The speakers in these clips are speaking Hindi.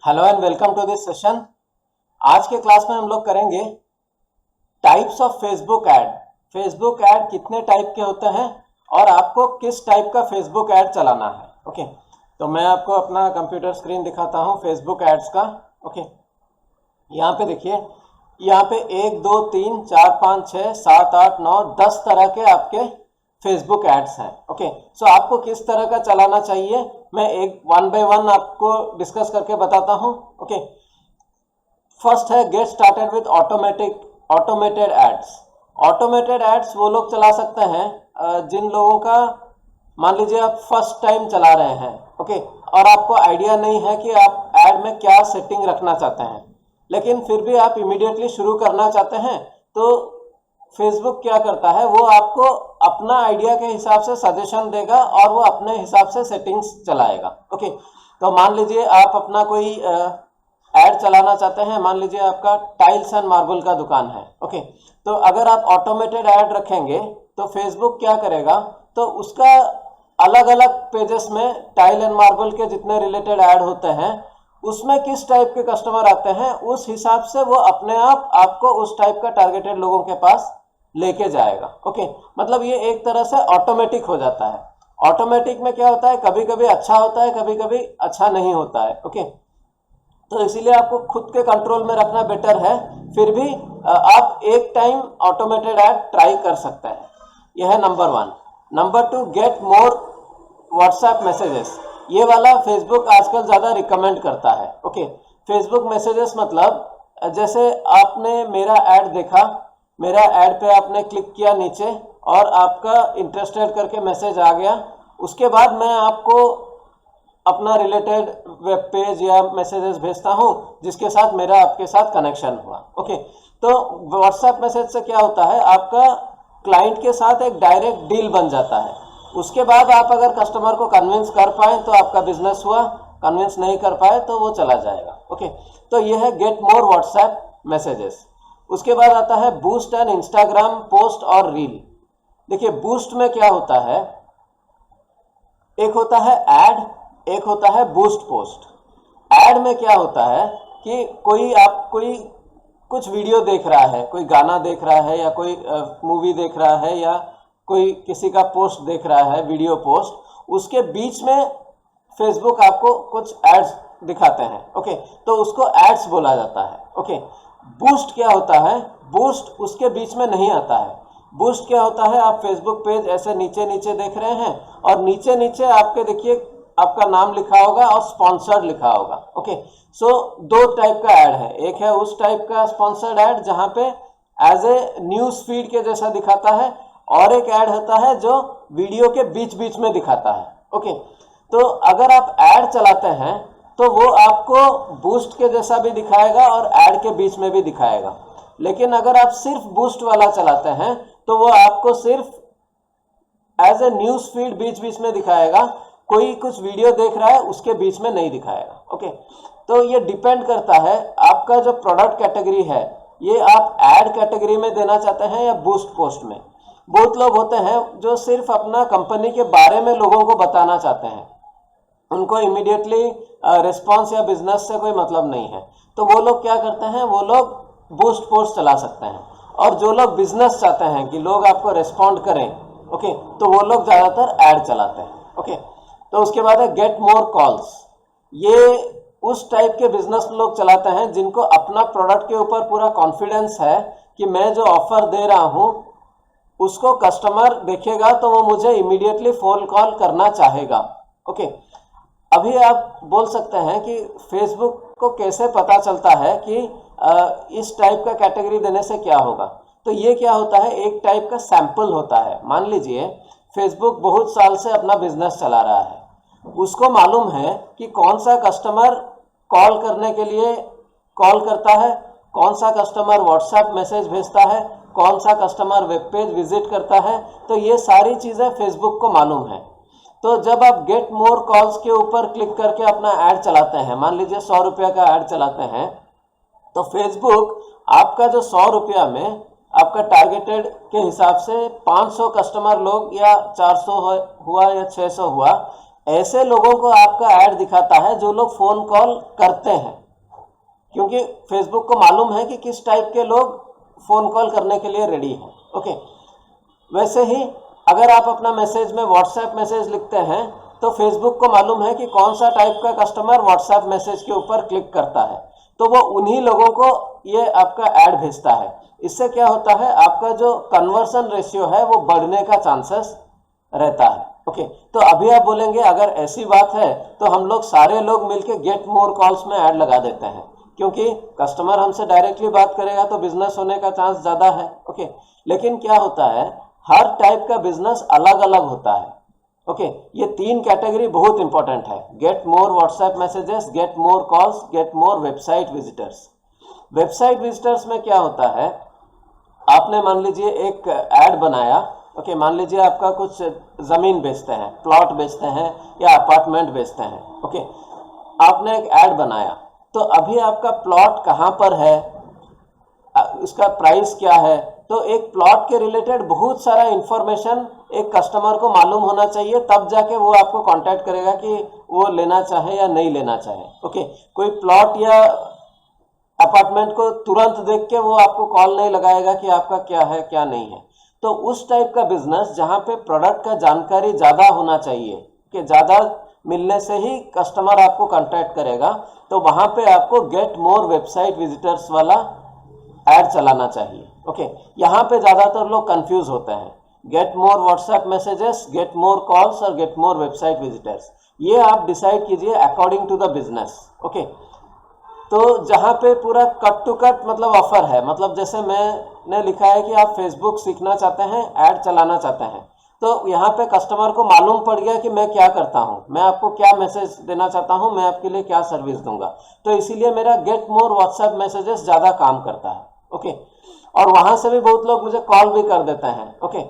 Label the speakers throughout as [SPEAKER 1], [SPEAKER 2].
[SPEAKER 1] Hello and welcome to this session. आज के क्लास में हम लोग करेंगे types of Facebook ad. Facebook ad कितने टाइप के होते हैं और आपको किस टाइप का फेसबुक ऐड चलाना है। ओके, तो मैं आपको अपना कंप्यूटर स्क्रीन दिखाता हूँ फेसबुक एड्स का। ओके, यहाँ पे देखिए, यहाँ पे 1 2 3 4 5 6 7 8 9 10 तरह के आपके फेसबुक एड्स हैं। ओके, सो आपको किस तरह का चलाना चाहिए मैं एक 1 बाय 1 आपको डिस्कस करके बताता हूं। ओके, फर्स्ट है get started with automated ads. Automated ads वो लोग चला सकते हैं जिन लोगों का, मान लीजिए आप फर्स्ट टाइम चला रहे हैं, ओके, और आपको आइडिया नहीं है कि आप ऐड में क्या सेटिंग रखना चाहते हैं, लेकिन फिर भी आप इमीडिएटली शुरू करना चाहते हैं, तो फेसबुक क्या करता है, वो आपको अपना आइडिया के हिसाब से सजेशन देगा और वो अपने हिसाब से सेटिंग्स चलाएगा। ओके, तो मान लीजिए आप अपना कोई ऐड चलाना चाहते हैं, मान लीजिए आपका टाइल्स एंड मार्बल का दुकान है। ओके, तो अगर आप ऑटोमेटेड ऐड रखेंगे तो फेसबुक क्या करेगा, तो उसका अलग अलग पेजेस में टाइल एंड मार्बल के जितने रिलेटेड ऐड होते हैं उसमें किस टाइप के कस्टमर आते हैं, उस हिसाब से वो अपने आप आपको उस टाइप का टारगेटेड लोगों के पास लेके जाएगा। ओके, मतलब ये एक तरह से ऑटोमेटिक हो जाता है। ऑटोमेटिक में क्या होता है, कभी कभी अच्छा होता है, कभी कभी अच्छा नहीं होता है। ओके, तो इसीलिए आपको खुद के कंट्रोल में रखना बेटर है। फिर भी आप एक टाइम ऑटोमेटेड ऐड ट्राई कर सकते हैं। यह है number 1। Number 2, gate more WhatsApp messages. ये वाला फेसबुक आजकल ज़्यादा रिकमेंड करता है। ओके, फेसबुक मैसेजेस मतलब जैसे आपने मेरा ऐड देखा, मेरा ऐड पे आपने क्लिक किया नीचे और आपका इंटरेस्टेड करके मैसेज आ गया, उसके बाद मैं आपको अपना रिलेटेड वेब पेज या मैसेजेस भेजता हूँ जिसके साथ मेरा आपके साथ कनेक्शन हुआ। ओके, तो व्हाट्सएप मैसेज से क्या होता है, आपका क्लाइंट के साथ एक डायरेक्ट डील बन जाता है। उसके बाद आप अगर कस्टमर को कन्विंस कर पाए तो आपका बिजनेस हुआ, कन्विंस नहीं कर पाए तो वो चला जाएगा। ओके, तो ये है गेट मोर व्हाट्सएप मैसेजेस। उसके बाद आता है बूस्ट एंड इंस्टाग्राम पोस्ट और रील। देखिए, बूस्ट में क्या होता है, एक होता है ऐड, एक होता है बूस्ट पोस्ट। ऐड में क्या होता है कि कोई कुछ वीडियो देख रहा है, कोई गाना देख रहा है या कोई मूवी देख रहा है या कोई किसी का पोस्ट देख रहा है, वीडियो पोस्ट, उसके बीच में फेसबुक आपको कुछ एड्स दिखाते हैं। ओके, तो उसको एड्स बोला जाता है। ओके, बूस्ट क्या होता है, बूस्ट उसके बीच में नहीं आता है। बूस्ट क्या होता है, आप फेसबुक पेज ऐसे नीचे नीचे देख रहे हैं और नीचे नीचे आपके देखिए आपका नाम लिखा होगा और स्पॉन्सर्ड लिखा होगा। ओके, सो 2 टाइप का ऐड है। एक है उस टाइप का स्पॉन्सर्ड ऐड जहां पे एज ए न्यूज फीड के जैसा दिखाता है, और एक ऐड होता है जो वीडियो के बीच बीच में दिखाता है। ओके, तो अगर आप ऐड चलाते हैं तो वो आपको बूस्ट के जैसा भी दिखाएगा और ऐड के बीच में भी दिखाएगा, लेकिन अगर आप सिर्फ बूस्ट वाला चलाते हैं तो वो आपको सिर्फ एज ए न्यूज फीड बीच बीच में दिखाएगा, कोई कुछ वीडियो देख रहा है उसके बीच में नहीं दिखाएगा। ओके, तो ये डिपेंड करता है आपका जो प्रोडक्ट कैटेगरी है, ये आप ऐड कैटेगरी में देना चाहते हैं या बूस्ट पोस्ट में। बहुत लोग होते हैं जो सिर्फ अपना कंपनी के बारे में लोगों को बताना चाहते हैं, उनको इमीडिएटली रिस्पॉन्स या बिजनेस से कोई मतलब नहीं है, तो वो लोग क्या करते हैं, वो लोग बूस्ट पोस्ट चला सकते हैं। और जो लोग बिजनेस चाहते हैं कि लोग आपको रिस्पॉन्ड करें, ओके, तो वो लोग ज़्यादातर ऐड चलाते हैं। ओके, तो उसके बाद है गेट मोर कॉल्स। ये उस टाइप के बिजनेस लोग चलाते हैं जिनको अपना प्रोडक्ट के ऊपर पूरा कॉन्फिडेंस है कि मैं जो ऑफर दे रहा हूँ उसको कस्टमर देखेगा तो वो मुझे इमीडिएटली फोन कॉल करना चाहेगा। ओके, अभी आप बोल सकते हैं कि फेसबुक को कैसे पता चलता है कि इस टाइप का कैटेगरी देने से क्या होगा। तो ये क्या होता है, एक टाइप का सैंपल होता है। मान लीजिए फेसबुक बहुत साल से अपना बिजनेस चला रहा है, उसको मालूम है कि कौन सा कस्टमर कॉल करने के लिए कॉल करता है, कौन सा कस्टमर व्हाट्सएप मैसेज भेजता है, कौन सा कस्टमर वेब पेज विजिट करता है, तो ये सारी चीज़ें फेसबुक को मालूम है। तो जब आप गेट मोर कॉल्स के ऊपर क्लिक करके अपना ऐड चलाते हैं, मान लीजिए 100 रुपये का ऐड चलाते हैं, तो फेसबुक आपका जो 100 रुपया में आपका टारगेटेड के हिसाब से 500 कस्टमर लोग या 400 हुआ या 600 हुआ, ऐसे लोगों को आपका ऐड दिखाता है जो लोग फोन कॉल करते हैं, क्योंकि फेसबुक को मालूम है कि किस टाइप के लोग फोन कॉल करने के लिए रेडी हैं। ओके, वैसे ही अगर आप अपना मैसेज में व्हाट्सएप मैसेज लिखते हैं तो फेसबुक को मालूम है कि कौन सा टाइप का कस्टमर व्हाट्सएप मैसेज के ऊपर क्लिक करता है, तो वो उन्हीं लोगों को ये आपका ऐड भेजता है। इससे क्या होता है, आपका जो कन्वर्सन रेशियो है वो बढ़ने का चांसेस रहता है। ओके, तो अभी आप बोलेंगे अगर ऐसी बात है तो हम लोग सारे लोग मिलके गेट मोर कॉल्स में ऐड लगा देते हैं, क्योंकि कस्टमर हमसे डायरेक्टली बात करेगा तो बिजनेस होने का चांस ज़्यादा है। ओके, लेकिन क्या होता है, हर टाइप का बिजनेस अलग अलग होता है। ओके, ये 3 कैटेगरी बहुत इंपॉर्टेंट है, gate more WhatsApp messages, get more calls, gate more website visitors. Website visitors में क्या होता है, आपने मान लीजिए एक ऐड बनाया। ओके, मान लीजिए आपका कुछ ज़मीन बेचते हैं, प्लॉट बेचते हैं या अपार्टमेंट बेचते हैं। ओके, आपने एक ऐड बनाया, तो अभी आपका प्लॉट कहाँ पर है, उसका प्राइस क्या है, तो एक प्लॉट के रिलेटेड बहुत सारा इंफॉर्मेशन एक कस्टमर को मालूम होना चाहिए, तब जाके वो आपको कांटेक्ट करेगा कि वो लेना चाहे या नहीं लेना चाहे। ओके, कोई प्लॉट या अपार्टमेंट को तुरंत देख के वो आपको कॉल नहीं लगाएगा कि आपका क्या है क्या नहीं है। तो उस टाइप का बिजनेस जहाँ पे प्रोडक्ट का जानकारी ज़्यादा होना चाहिए, कि ज़्यादा मिलने से ही कस्टमर आपको कांटेक्ट करेगा, तो वहाँ पे आपको गेट मोर वेबसाइट विजिटर्स वाला ऐड चलाना चाहिए। ओके, यहाँ पे ज़्यादातर लोग कंफ्यूज होते हैं, get more WhatsApp messages, get more calls और गेट मोर वेबसाइट विजिटर्स। ये आप डिसाइड कीजिए according to the business. Okay, तो जहाँ पे पूरा कट टू कट मतलब ऑफर है, मतलब जैसे मैंने लिखा है कि आप फेसबुक सीखना चाहते हैं, ऐड चलाना चाहते हैं, तो यहाँ पे कस्टमर को मालूम पड़ गया कि मैं क्या करता हूँ, मैं आपको क्या मैसेज देना चाहता हूँ, मैं आपके लिए क्या सर्विस दूंगा, तो इसीलिए मेरा गेट मोर व्हाट्सएप मैसेजेस ज़्यादा काम करता है। ओके, और वहाँ से भी बहुत लोग मुझे कॉल भी कर देते हैं। ओके,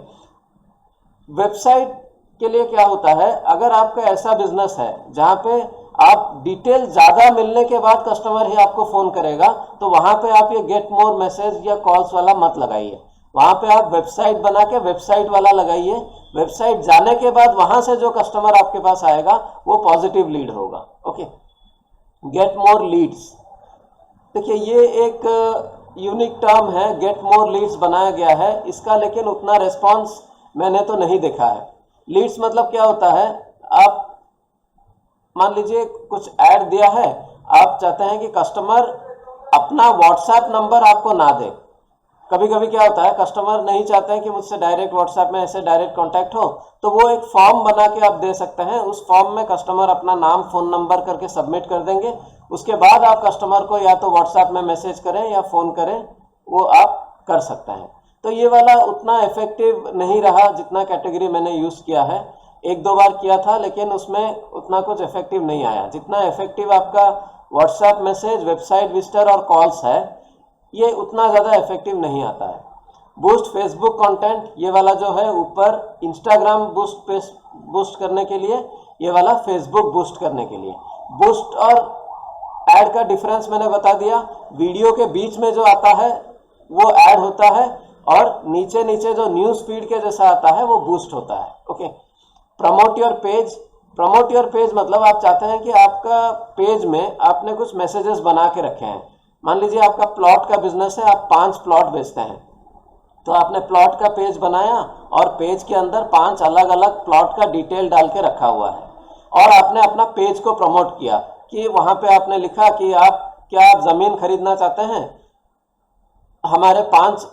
[SPEAKER 1] वेबसाइट के लिए क्या होता है, अगर आपका ऐसा बिजनेस है जहाँ पे आप डिटेल ज़्यादा मिलने के बाद कस्टमर ही आपको फ़ोन करेगा, तो वहाँ पे आप ये गेट मोर मैसेज या कॉल्स वाला मत लगाइए। वहाँ पे आप वेबसाइट बना के वेबसाइट वाला लगाइए। वेबसाइट जाने के बाद वहाँ से जो कस्टमर आपके पास आएगा वो पॉजिटिव लीड होगा। ओके, गेट मोर लीड्स, देखिए ये एक यूनिक टर्म है, गेट मोर लीड्स बनाया गया है इसका, लेकिन उतना रिस्पॉन्स मैंने तो नहीं देखा है। लीड्स मतलब क्या होता है, आप मान लीजिए कुछ ऐड दिया है, आप चाहते हैं कि कस्टमर अपना व्हाट्सएप नंबर आपको ना दे। कभी कभी क्या होता है, कस्टमर नहीं चाहते हैं कि मुझसे डायरेक्ट व्हाट्सएप में ऐसे डायरेक्ट कांटेक्ट हो, तो वो एक फॉर्म बना के आप दे सकते हैं। उस फॉर्म में कस्टमर अपना नाम फ़ोन नंबर करके सबमिट कर देंगे, उसके बाद आप कस्टमर को या तो व्हाट्सएप में मैसेज करें या फ़ोन करें, वो आप कर सकते हैं। तो ये वाला उतना इफेक्टिव नहीं रहा जितना कैटेगरी मैंने यूज़ किया है। 1-2 बार किया था, लेकिन उसमें उतना कुछ इफेक्टिव नहीं आया जितना इफेक्टिव आपका व्हाट्सएप मैसेज, वेबसाइट विजिटर और कॉल्स है, ये उतना ज़्यादा इफेक्टिव नहीं आता है। बूस्ट फेसबुक कंटेंट, ये वाला जो है ऊपर इंस्टाग्राम बूस्ट करने के लिए, ये वाला फेसबुक बूस्ट करने के लिए। बूस्ट और ऐड का डिफरेंस मैंने बता दिया। वीडियो के बीच में जो आता है वो ऐड होता है, और नीचे नीचे जो न्यूज़ फीड के जैसा आता है वो बूस्ट होता है। Okay, promote your page, promote your page मतलब आप चाहते हैं कि आपका पेज में आपने कुछ मैसेजेस बना के रखे हैं। मान लीजिए आपका प्लॉट का बिजनेस है, आप 5 प्लॉट बेचते हैं, तो आपने प्लॉट का पेज बनाया और पेज के अंदर 5 अलग अलग प्लॉट का डिटेल डाल के रखा हुआ है, और आपने अपना पेज को प्रमोट किया कि वहाँ पे आपने लिखा कि आप ज़मीन खरीदना चाहते हैं, हमारे 5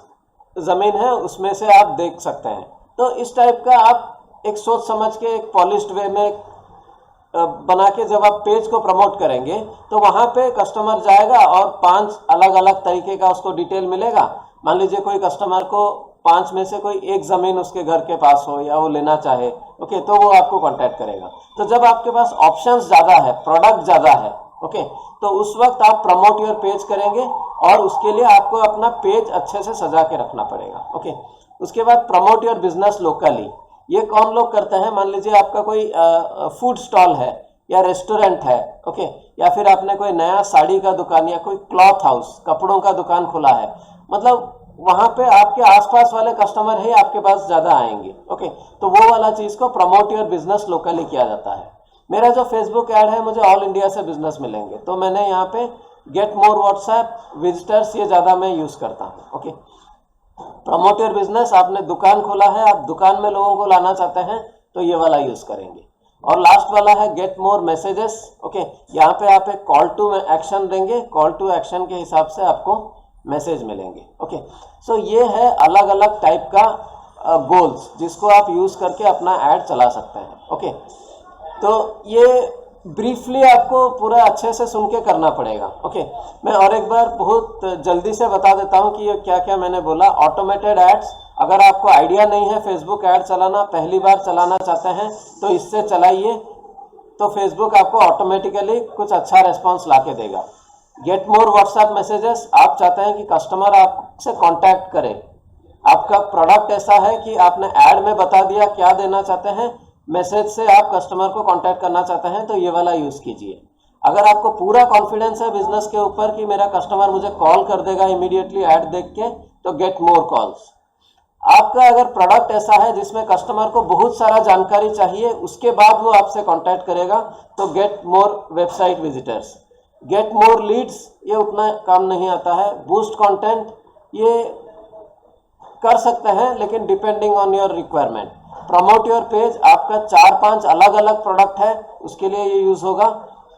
[SPEAKER 1] ज़मीन है उसमें से आप देख सकते हैं। तो इस टाइप का आप एक सोच समझ के एक पॉलिश्ड वे में बना के जब आप पेज को प्रमोट करेंगे, तो वहाँ पे कस्टमर जाएगा और 5 अलग अलग तरीके का उसको डिटेल मिलेगा। मान लीजिए कोई कस्टमर को 5 में से कोई एक ज़मीन उसके घर के पास हो या वो लेना चाहे, ओके, तो वो आपको कांटेक्ट करेगा। तो जब आपके पास ऑप्शंस ज़्यादा है, प्रोडक्ट ज़्यादा है, ओके, तो उस वक्त आप प्रमोट योर पेज करेंगे, और उसके लिए आपको अपना पेज अच्छे से सजा के रखना पड़ेगा। ओके, उसके बाद प्रमोट योर बिजनेस लोकली। ये कौन लोग करते हैं, मान लीजिए आपका कोई फूड स्टॉल है या रेस्टोरेंट है, ओके, या फिर आपने कोई नया साड़ी का दुकान या कोई क्लॉथ हाउस, कपड़ों का दुकान खुला है, मतलब वहाँ पे आपके आसपास वाले कस्टमर ही आपके पास ज़्यादा आएंगे। ओके, तो वो वाला चीज़ को प्रमोट योर बिजनेस लोकली किया जाता है। मेरा जो फेसबुक ऐड है मुझे ऑल इंडिया से बिजनेस मिलेंगे, तो मैंने यहाँ पे गेट मोर व्हाट्सएप विजिटर्स ये ज़्यादा मैं यूज़ करता हूँ। ओके, प्रमोट योर बिजनेस, आपने दुकान खोला है, आप दुकान में लोगों को लाना चाहते हैं तो ये वाला यूज़ करेंगे। और लास्ट वाला है गेट मोर मैसेजेस। ओके, यहाँ पे आप एक कॉल टू एक्शन देंगे, कॉल टू एक्शन के हिसाब से आपको मैसेज मिलेंगे। ओके, सो ये है अलग अलग टाइप का गोल्स जिसको आप यूज़ करके अपना ऐड चला सकते हैं। ओके, तो ये ब्रीफली आपको पूरा अच्छे से सुन के करना पड़ेगा। ओके, मैं और एक बार बहुत जल्दी से बता देता हूँ कि ये क्या क्या मैंने बोला। ऑटोमेटेड एड्स, अगर आपको आइडिया नहीं है फेसबुक ऐड चलाना, पहली बार चलाना चाहते हैं तो इससे चलाइए, तो फेसबुक आपको ऑटोमेटिकली कुछ अच्छा रेस्पॉन्स ला के देगा। गेट मोर व्हाट्सएप मैसेजेस, आप चाहते हैं कि कस्टमर आपसे कॉन्टैक्ट करे, आपका प्रोडक्ट ऐसा है कि आपने ऐड में बता दिया क्या देना चाहते हैं, मैसेज से आप कस्टमर को कांटेक्ट करना चाहते हैं तो ये वाला यूज़ कीजिए। अगर आपको पूरा कॉन्फिडेंस है बिजनेस के ऊपर कि मेरा कस्टमर मुझे कॉल कर देगा इमीडिएटली ऐड देख के, तो गेट मोर कॉल्स। आपका अगर प्रोडक्ट ऐसा है जिसमें कस्टमर को बहुत सारा जानकारी चाहिए, उसके बाद वो आपसे कांटेक्ट करेगा, तो gate more website visitors. Get more Leeds, ये उतना काम नहीं आता है। बूस्ट कंटेंट, ये कर सकते हैं लेकिन depending on your requirement. Promote your page, आपका 4-5 अलग अलग प्रोडक्ट है, उसके लिए ये यूज़ होगा।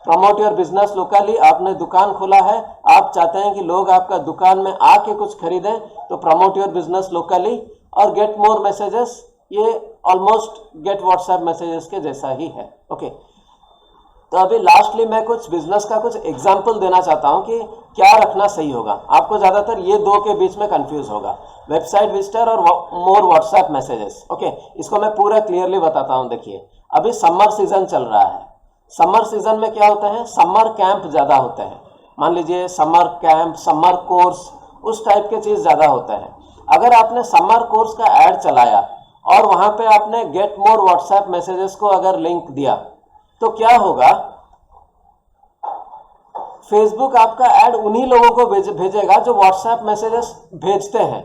[SPEAKER 1] प्रमोट योर बिजनेस लोकली, आपने दुकान खोला है, आप चाहते हैं कि लोग आपका दुकान में आके कुछ खरीदें, तो प्रमोट योर बिजनेस लोकली। और गेट मोर मैसेजेस, ये ऑलमोस्ट गेट व्हाट्सएप मैसेजेस के जैसा ही है। ओके, तो अभी लास्टली मैं कुछ बिजनेस का कुछ एग्जाम्पल देना चाहता हूँ कि क्या रखना सही होगा। आपको ज़्यादातर ये दो के बीच में कंफ्यूज होगा, वेबसाइट विजिटर और मोर व्हाट्सएप मैसेजेस। ओके, इसको मैं पूरा क्लियरली बताता हूँ। देखिए, अभी समर सीजन चल रहा है। समर सीजन में क्या होता है, समर कैंप ज़्यादा होते हैं। मान लीजिए समर कैंप, समर कोर्स, उस टाइप के चीज़ ज़्यादा होता है। अगर आपने समर कोर्स का ऐड चलाया और वहाँ पे आपने गेट मोर व्हाट्सएप मैसेजेस को अगर लिंक दिया, तो क्या होगा, फेसबुक आपका ऐड उन्हीं लोगों को भेजेगा जो व्हाट्सएप मैसेजेस भेजते हैं।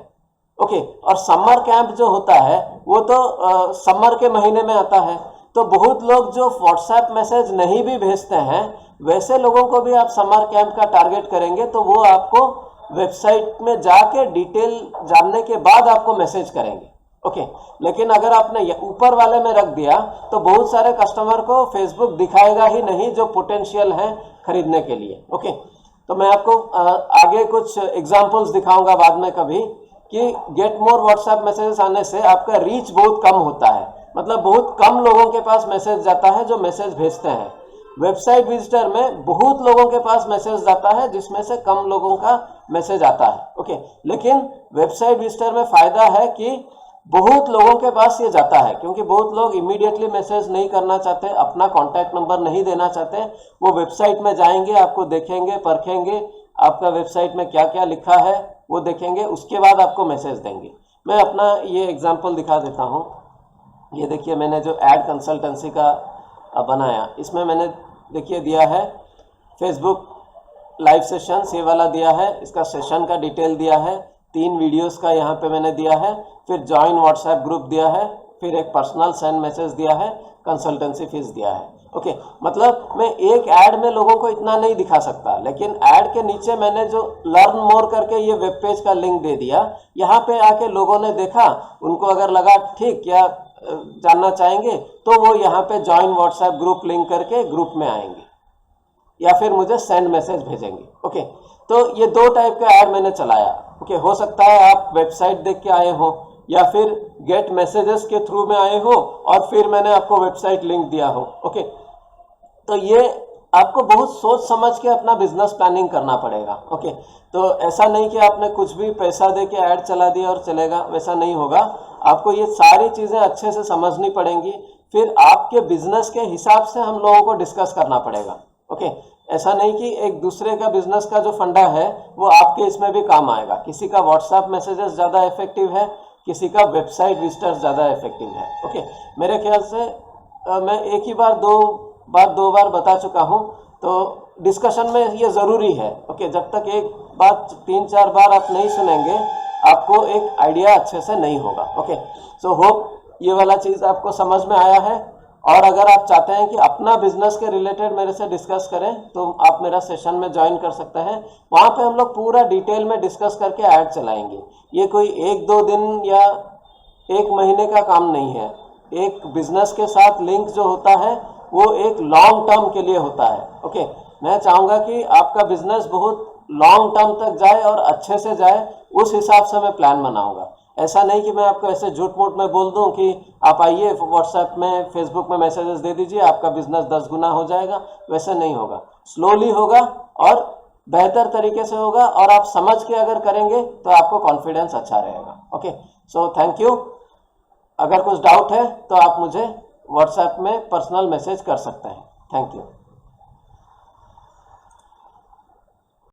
[SPEAKER 1] ओके, और समर कैंप जो होता है वो तो समर के महीने में आता है, तो बहुत लोग जो व्हाट्सएप मैसेज नहीं भी भेजते हैं, वैसे लोगों को भी आप समर कैंप का टारगेट करेंगे, तो वो आपको वेबसाइट में जाके डिटेल जानने के बाद आपको मैसेज करेंगे। ओके, लेकिन अगर आपने ऊपर वाले में रख दिया तो बहुत सारे कस्टमर को फेसबुक दिखाएगा ही नहीं जो पोटेंशियल है खरीदने के लिए। ओके, तो मैं आपको आगे कुछ एग्जांपल्स दिखाऊंगा बाद में कभी कि गेट मोर व्हाट्सएप मैसेजेस आने से आपका रीच बहुत कम होता है, मतलब बहुत कम लोगों के पास मैसेज जाता है जो मैसेज भेजते हैं। वेबसाइट विजिटर में बहुत लोगों के पास मैसेज जाता है जिसमें से कम लोगों का मैसेज आता है। ओके, लेकिन वेबसाइट विजिटर में फ़ायदा है कि बहुत लोगों के पास ये जाता है, क्योंकि बहुत लोग इमीडिएटली मैसेज नहीं करना चाहते, अपना कॉन्टैक्ट नंबर नहीं देना चाहते। वो वेबसाइट में जाएंगे, आपको देखेंगे, परखेंगे, आपका वेबसाइट में क्या क्या लिखा है वो देखेंगे, उसके बाद आपको मैसेज देंगे। मैं अपना ये एग्जांपल दिखा देता हूँ। ये देखिए, मैंने जो एड कंसल्टेंसी का बनाया, इसमें मैंने देखिए दिया है फेसबुक लाइव सेशंस, ये वाला दिया है, इसका सेशन का डिटेल दिया है, 3 वीडियोस का यहाँ पे मैंने दिया है, फिर ज्वाइन व्हाट्सएप ग्रुप दिया है, फिर एक पर्सनल सेंड मैसेज दिया है, कंसल्टेंसी फीस दिया है। ओके, मतलब मैं एक ऐड में लोगों को इतना नहीं दिखा सकता, लेकिन ऐड के नीचे मैंने जो लर्न मोर करके ये वेब पेज का लिंक दे दिया, यहाँ पे आके लोगों ने देखा, उनको अगर लगा ठीक क्या जानना चाहेंगे, तो वो यहाँ पे ज्वाइन व्हाट्सएप ग्रुप लिंक करके ग्रुप में आएंगे या फिर मुझे सेंड मैसेज भेजेंगे। ओके, तो ये 2 टाइप का ऐड मैंने चलाया। ओके, हो सकता है आप वेबसाइट देख के आए हो या फिर गेट मैसेजेस के थ्रू में आए हो और फिर मैंने आपको वेबसाइट लिंक दिया हो। ओके, तो ये आपको बहुत सोच समझ के अपना बिजनेस प्लानिंग करना पड़ेगा। ओके, तो ऐसा नहीं कि आपने कुछ भी पैसा दे के ऐड चला दिया और चलेगा, वैसा नहीं होगा। आपको ये सारी चीज़ें अच्छे से समझनी पड़ेंगी, फिर आपके बिजनेस के हिसाब से हम लोगों को डिस्कस करना पड़ेगा। ओके, ऐसा नहीं कि एक दूसरे का बिजनेस का जो फंडा है वो आपके इसमें भी काम आएगा। किसी का व्हाट्सएप मैसेजेस ज़्यादा इफेक्टिव है, किसी का वेबसाइट विजिटर्स ज़्यादा इफेक्टिव है। ओके, मेरे ख्याल से मैं एक ही बार दो बार बता चुका हूँ, तो डिस्कशन में ये ज़रूरी है। ओके, जब तक एक बात 3-4 बार आप नहीं सुनेंगे, आपको एक आइडिया अच्छे से नहीं होगा। ओके, सो होप ये वाला चीज़ आपको समझ में आया है। और अगर आप चाहते हैं कि अपना बिजनेस के रिलेटेड मेरे से डिस्कस करें तो आप मेरा सेशन में ज्वाइन कर सकते हैं। वहाँ पे हम लोग पूरा डिटेल में डिस्कस करके ऐड चलाएंगे। ये कोई 1-2 दिन या 1 महीने का काम नहीं है। एक बिजनेस के साथ लिंक जो होता है वो एक लॉन्ग टर्म के लिए होता है। ओके, मैं चाहूँगा कि आपका बिजनेस बहुत लॉन्ग टर्म तक जाए और अच्छे से जाए, उस हिसाब से मैं प्लान बनाऊंगा। ऐसा नहीं कि मैं आपको ऐसे झूठ मूठ में बोल दूं कि आप आइए व्हाट्सएप में फेसबुक में मैसेजेस दे दीजिए आपका बिजनेस 10 गुना हो जाएगा। वैसे नहीं होगा, स्लोली होगा और बेहतर तरीके से होगा, और आप समझ के अगर करेंगे तो आपको कॉन्फिडेंस अच्छा रहेगा। Okay, so thank you. अगर कुछ डाउट है तो आप मुझे व्हाट्सएप में पर्सनल मैसेज कर सकते हैं। Thank you.